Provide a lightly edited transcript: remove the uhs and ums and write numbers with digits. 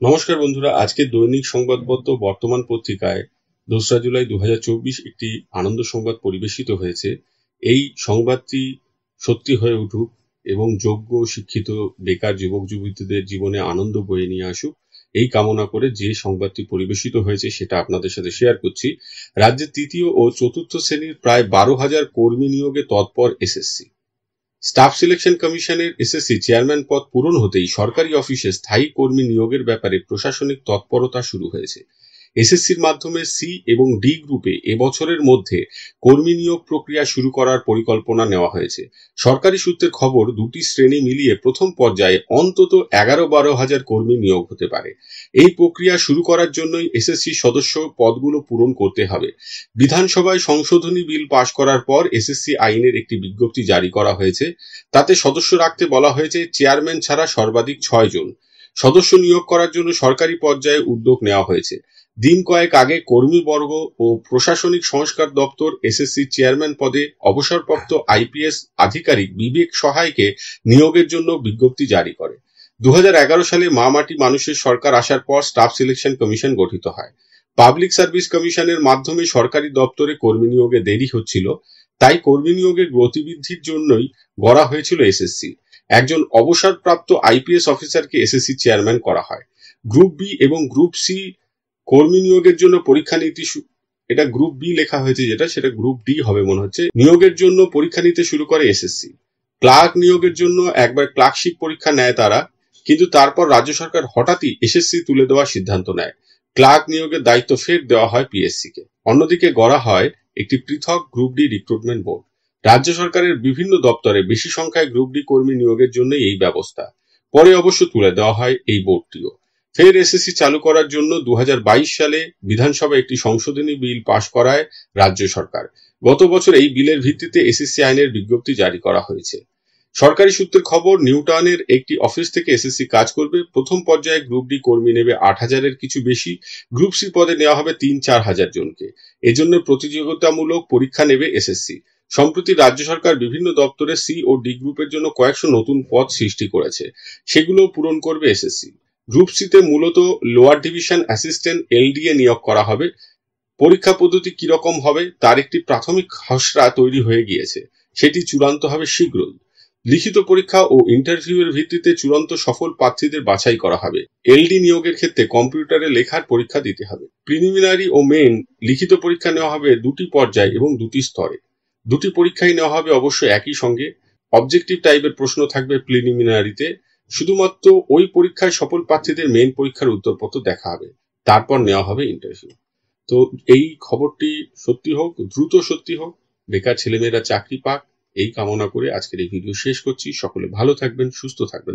নমস্কার বন্ধুরা, আজকে দৈনিক সংবাদপত্র বর্তমান পত্রিকায় ২রা জুলাই ২০২৪ একটি আনন্দ সংবাদ পরিবেশিত হয়েছে। এই সংবাদটি সত্যি হয়ে উঠুক এবং যোগ্য শিক্ষিত বেকার যুবক যুবতীদের জীবনে আনন্দ বয়ে নিয়ে আসুক, এই কামনা করে যে সংবাদটি পরিবেশিত হয়েছে সেটা আপনাদের সাথে শেয়ার করছি। রাজ্যের তৃতীয় ও চতুর্থ শ্রেণীর প্রায় ১২,০০০ কর্মী নিয়োগে তৎপর এসএসসি। স্টাফ সিলেকশন কমিশনের এসএসসি চেয়ারম্যান পদ পূরণ হতেই সরকারি অফিসে স্থায়ী কর্মী নিয়োগের ব্যাপারে প্রশাসনিক তৎপরতা শুরু হয়েছে। এসএসসির মাধ্যমে সি এবং ডি গ্রুপে এবছরের মধ্যে কর্মী নিয়োগ প্রক্রিয়া শুরু করার পরিকল্পনা নেওয়া হয়েছে। সরকারি সূত্রের খবর, দুটি শ্রেণী মিলিয়ে প্রথম পর্যায়ে অন্তত ১১-১২ হাজার কর্মী নিয়োগ হতে পারে। এই প্রক্রিয়া শুরু করার জন্যই এসএসসি সদস্য পদগুলো পূরণ করতে হবে। বিধানসভায় সংশোধনী বিল পাশ করার পর এসএসসি আইনের একটি বিজ্ঞপ্তি জারি করা হয়েছে। তাতে সদস্য রাখতে বলা হয়েছে চেয়ারম্যান ছাড়া সর্বাধিক ৬ জন। সদস্য নিয়োগ করার জন্য সরকারি পর্যায়ে উদ্যোগ নেওয়া হয়েছে। দিন কয়েক আগে কর্মীবর্গ ও প্রশাসনিক সংস্কার দপ্তর এসএসসি চেয়ারম্যান পদে অবসরপ্রাপ্ত আইপিএস আধিকারিক বিবেক সহায়কে নিয়োগের জন্য বিজ্ঞপ্তি জারি করে। ২০১১ সালে মা মাটি মানুষের সরকার আসার পর স্টাফ সিলেকশন কমিশন গঠিত হয়। পাবলিক সার্ভিস কমিশনের মাধ্যমে সরকারি দপ্তরে কর্মী নিয়োগে দেরি হচ্ছিল, তাই কর্মী নিয়োগের গতিবৃদ্ধির জন্যই গড়া হয়েছিল এসএসসি। একজন অবসরপ্রাপ্ত আইপিএস অফিসারকে এসএসসি চেয়ারম্যান করা হয়। গ্রুপ বি এবং গ্রুপ সি কর্মী নিয়োগের জন্য পরীক্ষা নীতি এটা গ্রুপ বি লেখা হয়েছে, সেটা গ্রুপ ডি হবে মনে হচ্ছে। নিয়োগের জন্য পরীক্ষা নিতে শুরু করে এসএসসি। ক্লার্ক নিয়োগের জন্য একবার ক্লার্কশিপ পরীক্ষা নেয় তারা, কিন্তু তারপর রাজ্য সরকার হঠাৎই এসএসসি তুলে দেওয়ার সিদ্ধান্ত নেয়। ক্লার্ক নিয়োগের দায়িত্ব ফের দেওয়া হয় পিএসসি কে। অন্যদিকে গড়া হয় একটি পৃথক গ্রুপ ডি রিক্রুটমেন্ট বোর্ড। রাজ্য সরকারের বিভিন্ন দপ্তরে বেশি সংখ্যায় গ্রুপ ডি কর্মী নিয়োগের জন্য এই ব্যবস্থা। পরে অবশ্য তুলে দেওয়া হয় এই বোর্ডটিও। ফের এসএসসি চালু করার জন্য ২০২২ সালে বিধানসভায় একটি সংশোধনী বিল পাশ করায় রাজ্য সরকার। গত বছর এই বিলের ভিত্তিতে এসএসসি আইনের বিজ্ঞপ্তি জারি করা হয়েছে। সরকারি সূত্রের খবর, নিউটাউনের একটি অফিস থেকে এসএসসি কাজ করবে। প্রথম পর্যায়ে গ্রুপ ডি কর্মী নেবে ৮,০০০-এর কিছু বেশি। গ্রুপ সি পদে নেওয়া হবে ৩-৪ হাজার জনকে। এজন্য প্রতিযোগিতামূলক পরীক্ষা নেবে এসএসসি। সম্প্রতি রাজ্য সরকার বিভিন্ন দপ্তরে সি ও ডি গ্রুপের জন্য কয়েকশো নতুন পদ সৃষ্টি করেছে, সেগুলো পূরণ করবে এসএসসি। গ্রুপ সিতে মূলত লোয়ার ডিভিশন অ্যাসিস্ট্যান্ট এলডিএ নিয়োগ করা হবে। পরীক্ষা পদ্ধতি কিরকম হবে তার একটি প্রাথমিক খসড়া তৈরি হয়ে গিয়েছে, সেটি চূড়ান্ত হবে শীঘ্রই। লিখিত পরীক্ষা ও ইন্টারভিউয়ের ভিত্তিতে চূড়ান্ত সফল প্রার্থীদের বাছাই করা হবে। এলডি নিয়োগের ক্ষেত্রে কম্পিউটারে লেখার পরীক্ষা দিতে হবে। প্রিলিমিনারি ও মেইন লিখিত পরীক্ষা নেওয়া হবে দুটি পর্যায়ে এবং দুটি স্তরে। দুটি পরীক্ষাই নেওয়া হবে অবশ্য একই সঙ্গে। অবজেক্টিভ টাইপের প্রশ্ন থাকবে প্রিলিমিনারিতে। শুধুমাত্র ওই পরীক্ষায় সফল প্রার্থীদের মেইন পরীক্ষার উত্তরপত্র দেখা হবে, তারপর নেওয়া হবে ইন্টারভিউ। তো এই খবরটি সত্যি হোক, দ্রুত সত্যি হোক, বেকার ছেলেমেয়েরা চাকরি পাক, এই কামনা করে আজকের এই ভিডিও শেষ করছি। সকলে ভালো থাকবেন, সুস্থ থাকবেন।